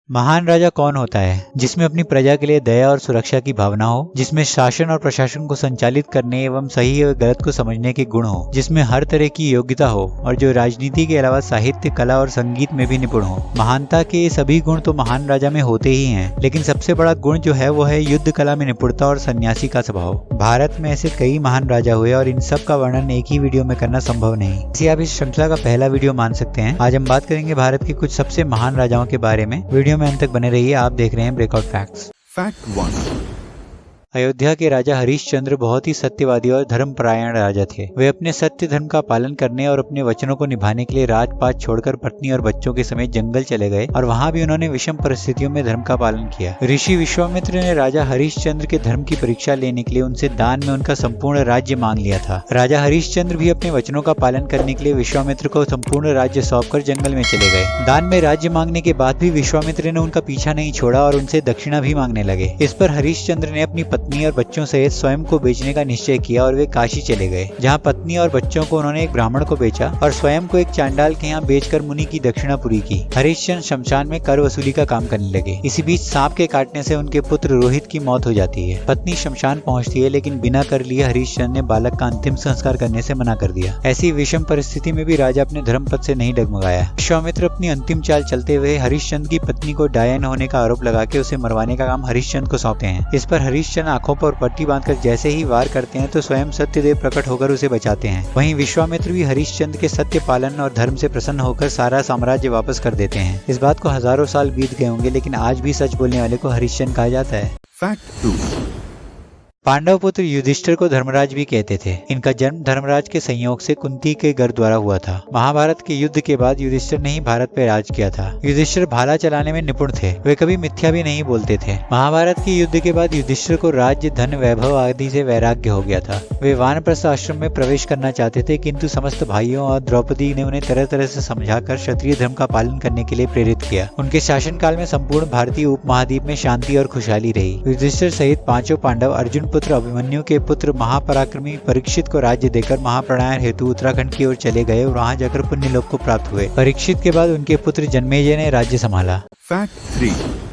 महान राजा कौन होता है जिसमें अपनी प्रजा के लिए दया और सुरक्षा की भावना हो, जिसमें शासन और प्रशासन को संचालित करने एवं सही और गलत को समझने के गुण हो, जिसमें हर तरह की योग्यता हो और जो राजनीति के अलावा साहित्य, कला और संगीत में भी निपुण हो। महानता के ये सभी गुण तो महान राजा में होते ही हैं, लेकिन सबसे बड़ा गुण जो है वो है युद्ध कला में निपुणता और सन्यासी का स्वभाव। भारत में ऐसे कई महान राजा हुए और इन सब का वर्णन एक ही वीडियो में करना संभव नहीं, इसे आप इस श्रृंखला का पहला वीडियो मान सकते हैं। आज हम बात करेंगे भारत के कुछ सबसे महान राजाओं के बारे में। वीडियो में अंत तक बने रहिए। आप देख रहे हैं ब्रेकआउट फैक्ट्स। फैक्ट 1। अयोध्या के राजा हरिश्चंद्र बहुत ही सत्यवादी और धर्मपरायण राजा थे। वे अपने सत्य धर्म का पालन करने और अपने वचनों को निभाने के लिए राजपाट छोड़कर पत्नी और बच्चों के समेत जंगल चले गए और वहां भी उन्होंने विषम परिस्थितियों में धर्म का पालन किया। ऋषि विश्वामित्र ने राजा हरिश्चंद्र के धर्म की परीक्षा लेने के लिए उनसे दान में उनका संपूर्ण राज्य मांग लिया था। राजा हरिश्चंद्र भी अपने वचनों का पालन करने के लिए विश्वामित्र को संपूर्ण राज्य सौंपकर जंगल में चले गए। दान में राज्य मांगने के बाद भी विश्वामित्र ने उनका पीछा नहीं छोड़ा और उनसे दक्षिणा भी मांगने लगे। इस पर हरिश्चंद्र ने अपनी पत्नी और बच्चों सहित स्वयं को बेचने का निश्चय किया और वे काशी चले गए, जहां पत्नी और बच्चों को उन्होंने एक ब्राह्मण को बेचा और स्वयं को एक चांडाल के यहाँ बेचकर मुनि की दक्षिणा पूरी की। हरिश्चंद्र शमशान में कर वसूली का काम करने लगे। इसी बीच सांप के काटने से उनके पुत्र रोहित की मौत हो जाती है। पत्नी शमशान पहुंचती है, लेकिन बिना कर लिए हरिश्चंद्र ने बालक का अंतिम संस्कार करने से मना कर दिया। ऐसी विषम परिस्थिति में भी राजा अपने धर्म पथ से नहीं डगमगाया। विश्वामित्र अपनी अंतिम चाल चलते हुए हरिश्चंद्र की पत्नी को डायन होने का आरोप लगा के उसे मरवाने का काम हरिश्चंद्र को सौंपते हैं। इस पर हरिश्चंद्र आंखों पर पट्टी बांधकर जैसे ही वार करते हैं तो स्वयं सत्यदेव प्रकट होकर उसे बचाते हैं। वहीं विश्वामित्र भी हरिश्चंद्र के सत्य पालन और धर्म से प्रसन्न होकर सारा साम्राज्य वापस कर देते हैं। इस बात को हजारों साल बीत गए होंगे, लेकिन आज भी सच बोलने वाले को हरिश्चंद्र कहा जाता है। फैक्ट 2। पांडव पुत्र युधिष्ठिर को धर्मराज भी कहते थे। इनका जन्म धर्मराज के संयोग से कुंती के घर द्वारा हुआ था। महाभारत के युद्ध के बाद युधिष्ठिर ने ही भारत पर राज किया था। युधिष्ठिर भाला चलाने में निपुण थे। वे कभी मिथ्या भी नहीं बोलते थे। महाभारत के युद्ध के बाद युधिष्ठिर को राज्य, धन, वैभव आदि से वैराग्य हो गया था। वे वानप्रस्थ आश्रम में प्रवेश करना चाहते थे, किंतु समस्त भाइयों और द्रौपदी ने उन्हें तरह तरह से समझाकर क्षत्रिय धर्म का पालन करने के लिए प्रेरित किया। उनके शासनकाल में संपूर्ण भारतीय उपमहाद्वीप में शांति और खुशहाली रही। युधिष्ठिर सहित पांचों पांडव अर्जुन पुत्र अभिमन्यु के पुत्र महापराक्रमी परीक्षित को राज्य देकर महाप्रयाण हेतु उत्तराखंड की ओर चले गए और वहां जाकर पुण्य लोक को प्राप्त हुए। परीक्षित के बाद उनके पुत्र जन्मेजय ने राज्य संभाला। फैक्ट 3।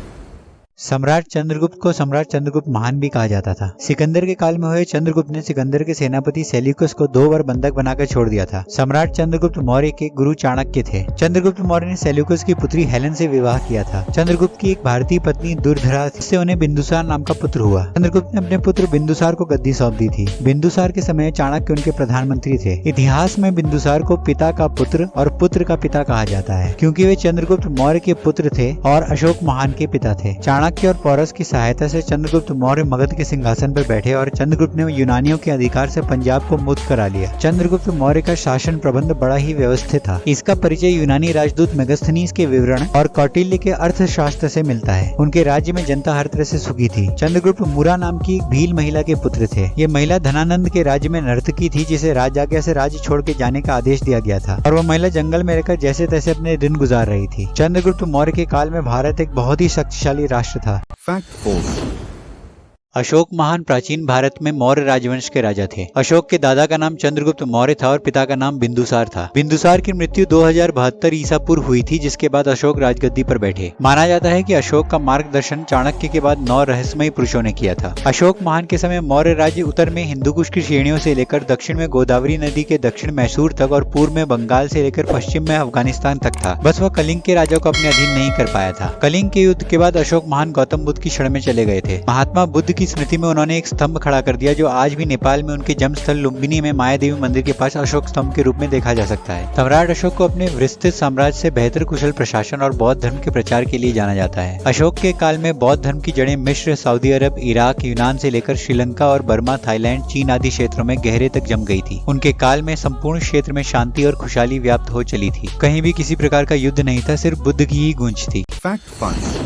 सम्राट चंद्रगुप्त को सम्राट चंद्रगुप्त महान भी कहा जाता था। सिकंदर के काल में हुए चंद्रगुप्त ने सिकंदर के सेनापति सेल्यूकस को 2 बार बंधक बनाकर छोड़ दिया था। सम्राट चंद्रगुप्त मौर्य के गुरु चाणक्य थे। चंद्रगुप्त मौर्य ने सेल्यूकस की पुत्री हेलेन से विवाह किया था। चंद्रगुप्त की एक भारतीय पत्नी दुर्धरा, जिससे उन्हें बिंदुसार नाम का पुत्र हुआ। चंद्रगुप्त ने अपने पुत्र बिंदुसार को गद्दी सौंप दी थी। बिंदुसार के समय चाणक्य उनके प्रधानमंत्री थे। इतिहास में बिंदुसार को पिता का पुत्र और पुत्र का पिता कहा जाता है, क्योंकि वे चंद्रगुप्त मौर्य के पुत्र थे और अशोक महान के पिता थे। चाणक्य और पौरस की सहायता से चंद्रगुप्त मौर्य मगध के सिंहासन पर बैठे और चंद्रगुप्त ने यूनानियों के अधिकार से पंजाब को मुक्त करा लिया। चंद्रगुप्त मौर्य का शासन प्रबंध बड़ा ही व्यवस्थित था। इसका परिचय यूनानी राजदूत मेगास्थनीज के विवरण और कौटिल्य के अर्थशास्त्र से मिलता है। उनके राज्य में जनता हर तरह से सुखी थी। चंद्रगुप्त मुरा नाम की एक भील महिला के पुत्र थे। ये महिला धनानंद के राज्य में नर्तकी थी, जिसे राज आज्ञा से राज्य छोड़ के जाने का आदेश दिया गया था और वो महिला जंगल में रहकर जैसे तैसे अपने दिन गुजार रही थी। चंद्रगुप्त मौर्य के काल में भारत एक बहुत ही शक्तिशाली राष्ट्र था। फैक्ट 4। अशोक महान प्राचीन भारत में मौर्य राजवंश के राजा थे। अशोक के दादा का नाम चंद्रगुप्त मौर्य था और पिता का नाम बिंदुसार था। बिंदुसार की मृत्यु 2072 ईसा पूर्व हुई थी, जिसके बाद अशोक राजगद्दी पर बैठे। माना जाता है कि अशोक का मार्गदर्शन चाणक्य के बाद 9 रहस्यमयी पुरुषों ने किया था। अशोक महान के समय मौर्य राज्य उत्तर में हिंदुकुश की श्रेणियों से लेकर दक्षिण में गोदावरी नदी के दक्षिण मैसूर तक और पूर्व में बंगाल से लेकर पश्चिम में अफगानिस्तान तक था। बस वह कलिंग के राजाओं को अपने अधीन नहीं कर पाया था। कलिंग के युद्ध के बाद अशोक महान गौतम बुद्ध की शरण में चले गए थे। महात्मा बुद्ध की स्मृति में उन्होंने एक स्तंभ खड़ा कर दिया, जो आज भी नेपाल में उनके जन्म स्थल लुम्बिनी में माया देवी मंदिर के पास अशोक स्तंभ के रूप में देखा जा सकता है। सम्राट अशोक को अपने विस्तृत साम्राज्य से बेहतर कुशल प्रशासन और बौद्ध धर्म के प्रचार के लिए जाना जाता है। अशोक के काल में बौद्ध धर्म की जड़ें मिस्र, सऊदी अरब, इराक, यूनान से लेकर श्रीलंका और बर्मा, थाईलैंड, चीन आदि क्षेत्रों में गहरे तक जम गई थी। उनके काल में संपूर्ण क्षेत्र में शांति और खुशहाली व्याप्त हो चली थी। कहीं भी किसी प्रकार का युद्ध नहीं था, सिर्फ बुद्ध की ही गूंज थी। फैक्ट 5।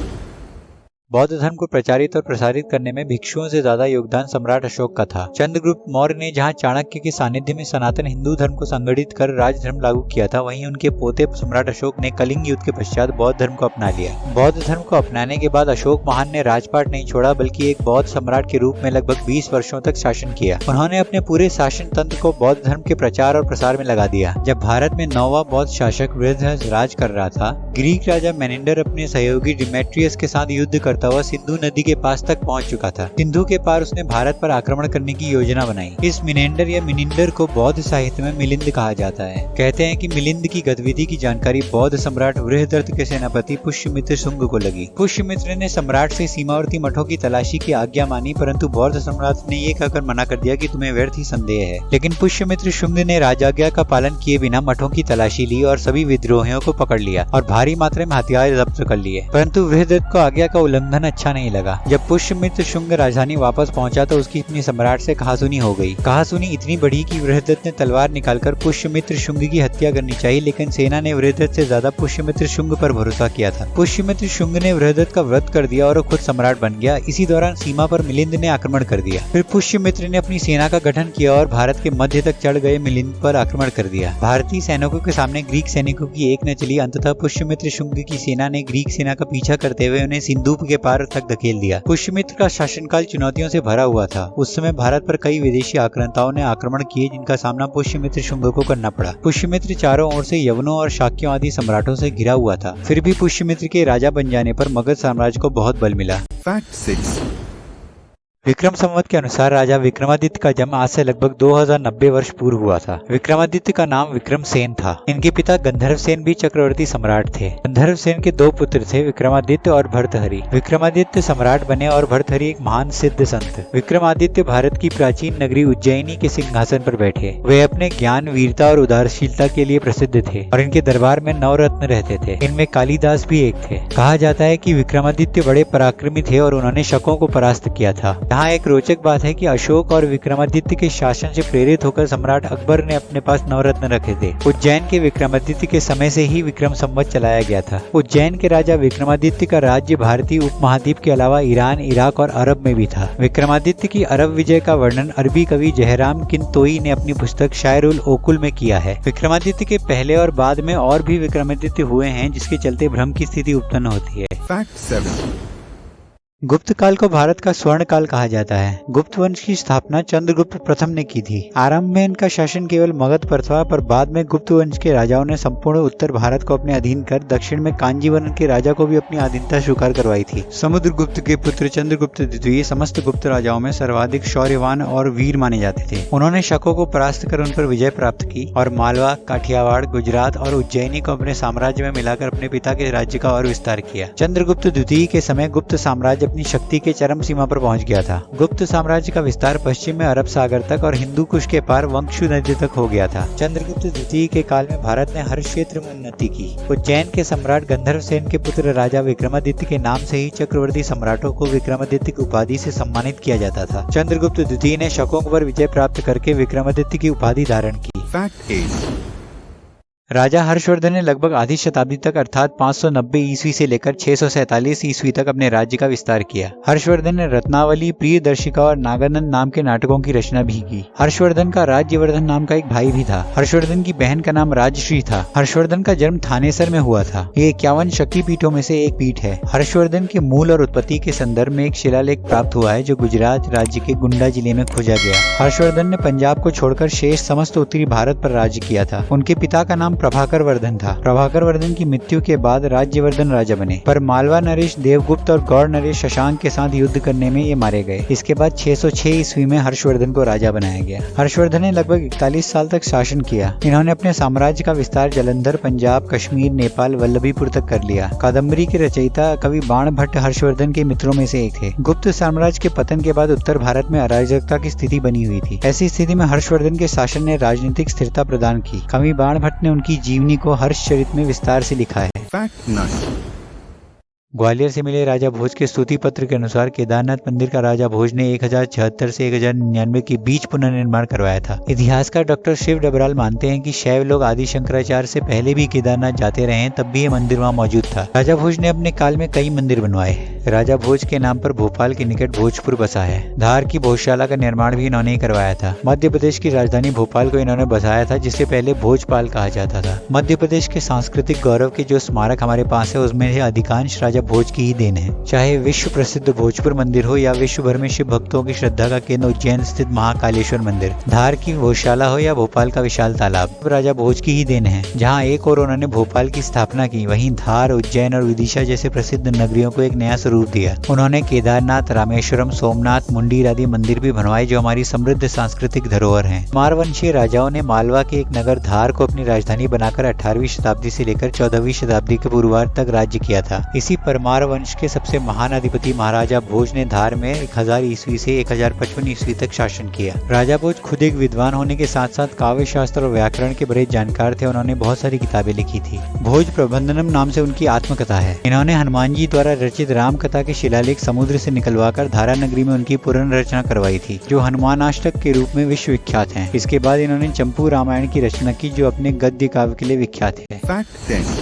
बौद्ध धर्म को प्रचारित और प्रसारित करने में भिक्षुओं से ज्यादा योगदान सम्राट अशोक का था। चंद्रगुप्त मौर्य ने जहां चाणक्य के सानिध्य में सनातन हिंदू धर्म को संगठित कर राजधर्म लागू किया था, वहीं उनके पोते सम्राट अशोक ने कलिंग युद्ध के पश्चात बौद्ध धर्म को अपना लिया। बौद्ध धर्म को अपनाने के बाद अशोक महान ने राजपाट नहीं छोड़ा, बल्कि एक बौद्ध सम्राट के रूप में लगभग 20 वर्षों तक शासन किया। उन्होंने अपने पूरे शासन तंत्र को बौद्ध धर्म के प्रचार और प्रसार में लगा दिया। जब भारत में 9वां बौद्ध शासक वृहदहर्ष राज कर रहा था, ग्रीक राजा मेनिंडर अपने सहयोगी डिमेट्रियस के साथ युद्ध करता हुआ सिंधु नदी के पास तक पहुंच चुका था। सिंधु के पार उसने भारत पर आक्रमण करने की योजना बनाई। इस मिनेंडर या मिनिंडर को बौद्ध साहित्य में मिलिंद कहा जाता है। कहते हैं कि मिलिंद की गतिविधि की जानकारी बौद्ध सम्राट वृहदर्थ के सेनापति पुष्यमित्र शुंग को लगी। पुष्यमित्र ने सम्राट से सीमावर्ती मठों की तलाशी की आज्ञा मानी, परंतु बौद्ध सम्राट ने ये कहकर मना कर दिया कि तुम्हें व्यर्थ ही संदेह है। लेकिन पुष्यमित्र शुंग ने राजाज्ञा का पालन किए बिना मठों की तलाशी ली और सभी विद्रोहियों को पकड़ लिया और भारी मात्रा में हथियार जब्त कर लिए। परंतु वृहदर्थ को आज्ञा का उल्लंघन अच्छा नहीं लगा। जब पुष्यमित्र शुंग राजधानी वापस पहुंचा तो उसकी अपनी सम्राट से कहासुनी हो गई। कहासुनी इतनी बढ़ी कि वृहदर्थ ने तलवार निकालकर पुष्यमित्र शुंग की हत्या करनी चाहिए, लेकिन सेना ने वृहदर्थ से ज्यादा पुष्यमित्र शुंग पर भरोसा किया था। पुष्यमित्र शुंग ने वृहदर्थ का वध कर दिया और खुद सम्राट बन गया। इसी दौरान सीमा पर मिलिंद ने आक्रमण कर दिया। फिर पुष्यमित्र ने अपनी सेना का गठन किया और भारत के मध्य तक चढ़ गए मिलिंद पर आक्रमण कर दिया। भारतीय सैनिकों के सामने ग्रीक सैनिकों की एक न चली। अंततः पुष्यमित्र शुंग की सेना ने ग्रीक सेना का पीछा करते हुए उन्हें सिंधु के पार तक धकेल दिया। पुष्यमित्र का शासनकाल चुनौतियों से भरा हुआ था। उस समय भारत पर कई विदेशी आक्रांताओं ने आक्रमण किए, जिनका सामना पुष्यमित्र शुंग को करना पड़ा। पुष्यमित्र चारों ओर से यवनों और शाक्यों आदि सम्राटों से घिरा हुआ था। फिर भी पुष्यमित्र के राजा बन जाने पर मगध साम्राज्य को बहुत बल मिला। Fact 6. विक्रम संवत के अनुसार राजा विक्रमादित्य का जन्म आज से लगभग 2090 वर्ष पूर्व हुआ था। विक्रमादित्य का नाम विक्रम सेन था। इनके पिता गंधर्व सेन भी चक्रवर्ती सम्राट थे। गंधर्व सेन के 2 पुत्र थे, विक्रमादित्य और भर्तहरि। विक्रमादित्य सम्राट बने और भर्तहरि एक महान सिद्ध संत। विक्रमादित्य भारत की प्राचीन नगरी उज्जैनी के सिंहासन पर बैठे। वे अपने ज्ञान, वीरता और उदारशीलता के लिए प्रसिद्ध थे और इनके दरबार में 9 रत्न रहते थे। इनमें कालिदास भी एक थे। कहा जाता है कि विक्रमादित्य बड़े पराक्रमी थे और उन्होंने शकों को परास्त किया था। यहाँ एक रोचक बात है कि अशोक और विक्रमादित्य के शासन से प्रेरित होकर सम्राट अकबर ने अपने पास 9 रत्न रखे थे। उज्जैन के विक्रमादित्य के समय से ही विक्रम संवत चलाया गया था। उज्जैन के राजा विक्रमादित्य का राज्य भारतीय उपमहाद्वीप के अलावा ईरान, इराक और अरब में भी था। विक्रमादित्य की अरब विजय का वर्णन अरबी कवि जयराम किनतोई ने अपनी पुस्तक शायरुल ओकुल में किया है। विक्रमादित्य के पहले और बाद में और भी विक्रमादित्य हुए हैं, जिसके चलते भ्रम की स्थिति उत्पन्न होती है। Fact 7. गुप्त काल को भारत का स्वर्ण काल कहा जाता है। गुप्त वंश की स्थापना चंद्रगुप्त प्रथम ने की थी। आरंभ में इनका शासन केवल मगध पर था, पर बाद में गुप्त वंश के राजाओं ने संपूर्ण उत्तर भारत को अपने अधीन कर दक्षिण में कांजीवरम के राजा को भी अपनी अधीनता स्वीकार करवाई थी। समुद्रगुप्त के पुत्र चंद्रगुप्त द्वितीय समस्त गुप्त राजाओं में सर्वाधिक शौर्यवान और वीर माने जाते थे। उन्होंने शकों को परास्त कर उन पर विजय प्राप्त की और मालवा, काठियावाड़, गुजरात और उज्जैनी को अपने साम्राज्य में मिलाकर अपने पिता के राज्य का और विस्तार किया। चंद्रगुप्त द्वितीय के समय गुप्त साम्राज्य अपनी शक्ति के चरम सीमा पर पहुंच गया था। गुप्त साम्राज्य का विस्तार पश्चिम में अरब सागर तक और हिंदू कुश के पार वंशु नदी तक हो गया था। चंद्रगुप्त द्वितीय के काल में भारत ने हर क्षेत्र में उन्नति की। उज्जैन के सम्राट गंधर्व सेन के पुत्र राजा विक्रमादित्य के नाम से ही चक्रवर्ती सम्राटों को विक्रमादित्य की उपाधि से सम्मानित किया जाता था। चंद्रगुप्त द्वितीय ने शकों पर विजय प्राप्त करके विक्रमादित्य की उपाधि धारण की। Fact 8. राजा हर्षवर्धन ने लगभग आधी शताब्दी तक अर्थात 590 ईस्वी से लेकर 647 ईस्वी तक अपने राज्य का विस्तार किया। हर्षवर्धन ने रत्नावली, प्रियदर्शिका और नागानंद नाम के नाटकों की रचना भी की। हर्षवर्धन का राज्यवर्धन नाम का एक भाई भी था। हर्षवर्धन की बहन का नाम राजश्री था। हर्षवर्धन का जन्म थानेसर में हुआ था। ये 51 शक्ति पीठों में से एक पीठ है। हर्षवर्धन के मूल और उत्पत्ति के संदर्भ में एक शिलालेख प्राप्त हुआ है, जो गुजरात राज्य के गुंडा जिले में खोजा गया। हर्षवर्धन ने पंजाब को छोड़कर शेष समस्त उत्तरी भारत पर राज्य किया था। उनके पिता का नाम प्रभाकर वर्धन था। प्रभाकर वर्धन की मृत्यु के बाद राज्यवर्धन राजा बने, पर मालवा नरेश देवगुप्त और गौड़ नरेश शशांक के साथ युद्ध करने में ये मारे गए। इसके बाद 606 ईस्वी में हर्षवर्धन को राजा बनाया गया। हर्षवर्धन ने लगभग 41 साल तक शासन किया। इन्होंने अपने साम्राज्य का विस्तार जालंधर, पंजाब, कश्मीर, नेपाल, वल्लभीपुर तक कर लिया। कादम्बरी के रचयिता कवि बाण भट्ट हर्षवर्धन के मित्रों में से एक थे। गुप्त साम्राज्य के पतन के बाद उत्तर भारत में अराजकता की स्थिति बनी हुई थी। ऐसी स्थिति में हर्षवर्धन के शासन ने राजनीतिक स्थिरता प्रदान की। कवि बाण भट्ट ने उनकी जीवनी को हर्षचरित में विस्तार से लिखा है। Fact 9. ग्वालियर से मिले राजा भोज के स्तुति पत्र के अनुसार केदारनाथ मंदिर का राजा भोज ने 1076 से 1099 के बीच पुनर्निर्माण करवाया था। इतिहासकार डॉक्टर शिव डबराल मानते हैं कि शैव लोग आदि शंकराचार्य से पहले भी केदारनाथ जाते रहे, तब भी ये मंदिर वहाँ मौजूद था। राजा भोज ने अपने काल में कई मंदिर बनवाए। राजा भोज के नाम पर भोपाल के निकट भोजपुर बसा है। धार की भोजशाला का निर्माण भी इन्होंने ही करवाया था। मध्य प्रदेश की राजधानी भोपाल को इन्होंने बसाया था, जिसे पहले भोजपाल कहा जाता था। मध्य प्रदेश के सांस्कृतिक गौरव के जो स्मारक हमारे पास है उसमें से अधिकांश राजा भोज की ही देन है। चाहे विश्व प्रसिद्ध भोजपुर मंदिर हो या विश्व भर में शिव भक्तों की श्रद्धा का केंद्र उज्जैन स्थित महाकालेश्वर मंदिर, धार की भोजशाला हो या भोपाल का विशाल तालाब, राजा भोज की ही देन है। जहाँ एक और उन्होंने भोपाल की स्थापना की, वहीं धार, उज्जैन और विदिशा जैसे प्रसिद्ध नगरियों को एक नया स्वरूप दिया। उन्होंने केदारनाथ, रामेश्वरम, सोमनाथ, मुंडीर आदि मंदिर भी बनवाए जो हमारी समृद्ध सांस्कृतिक धरोहर हैं। मारवंशीय राजाओं ने मालवा के एक नगर धार को अपनी राजधानी बनाकर 18वीं शताब्दी से लेकर 14वीं शताब्दी के पूर्वार्ध तक राज्य किया था। इसी परमार वंश के सबसे महान अधिपति महाराजा भोज ने धार में 1000 ईस्वी से 1055 ईस्वी तक शासन किया। राजा भोज खुद एक विद्वान होने के साथ साथ काव्य शास्त्र और व्याकरण के बड़े जानकार थे। उन्होंने बहुत सारी किताबें लिखी थी। भोज प्रबंधनम नाम से उनकी आत्मकथा है। इन्होंने हनुमान जी द्वारा रचित राम कथा के शिलालेख समुद्र से निकलवाकर धारा नगरी में उनकी पुनर्रचना करवाई थी, जो हनुमानाष्टक के रूप में विश्व विख्यात है। इसके बाद इन्होंने चंपू रामायण की रचना की, जो अपने गद्य काव्य के लिए विख्यात है। Fact 10.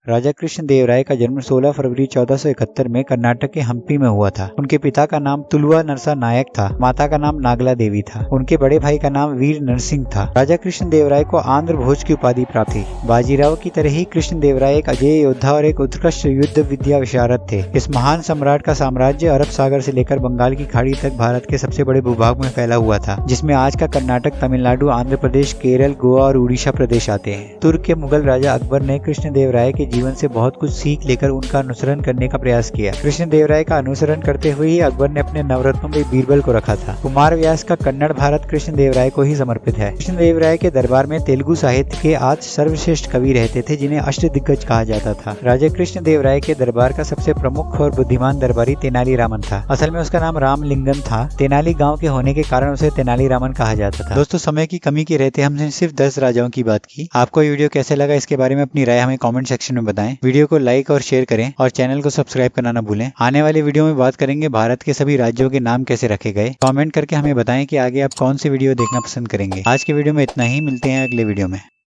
राजा कृष्ण देव राय का जन्म 16 फरवरी 1471 में कर्नाटक के हम्पी में हुआ था। उनके पिता का नाम तुलुआ नरसा नायक था। माता का नाम नागला देवी था। उनके बड़े भाई का नाम वीर नरसिंह था। राजा कृष्ण देव राय को आंध्र भोज की उपाधि प्राप्त थी। बाजीराव की तरह ही कृष्ण देव राय एक अजेय योद्धा और एक उत्कृष्ट युद्ध विद्या विशारद थे। इस महान सम्राट का साम्राज्य अरब सागर से लेकर बंगाल की खाड़ी तक भारत के सबसे बड़े भूभाग में फैला हुआ था, जिसमें आज का कर्नाटक, तमिलनाडु, आंध्र प्रदेश, केरल, गोवा और उड़ीसा प्रदेश आते हैं। तुर्क के मुगल राजा अकबर ने कृष्ण देव राय के जीवन से बहुत कुछ सीख लेकर उनका अनुसरण करने का प्रयास किया। कृष्ण देव राय का अनुसरण करते हुए ही अकबर ने अपने नवरत्नों में बीरबल को रखा था। कुमार व्यास का कन्नड़ भारत कृष्ण देव राय को ही समर्पित है। कृष्ण देव राय के दरबार में तेलुगु साहित्य के आज सर्वश्रेष्ठ कवि रहते थे, जिन्हें अष्टदिग्गज कहा जाता था। राजा कृष्ण देव राय के दरबार का सबसे प्रमुख और बुद्धिमान दरबारी तेनाली रामन था। असल में उसका नाम रामलिंगम था। तेनाली गाँव के होने के कारण उसे तेनाली रामन कहा जाता था। दोस्तों, समय की कमी के रहते हमने सिर्फ 10 राजाओं की बात की। आपको ये वीडियो कैसे लगा, इसके बारे में अपनी राय हमें कमेंट सेक्शन में बताएं। वीडियो को लाइक और शेयर करें और चैनल को सब्सक्राइब करना ना भूलें। आने वाले वीडियो में बात करेंगे भारत के सभी राज्यों के नाम कैसे रखे गए। कमेंट करके हमें बताएं कि आगे आप कौन सी वीडियो देखना पसंद करेंगे। आज के वीडियो में इतना ही, मिलते हैं अगले वीडियो में।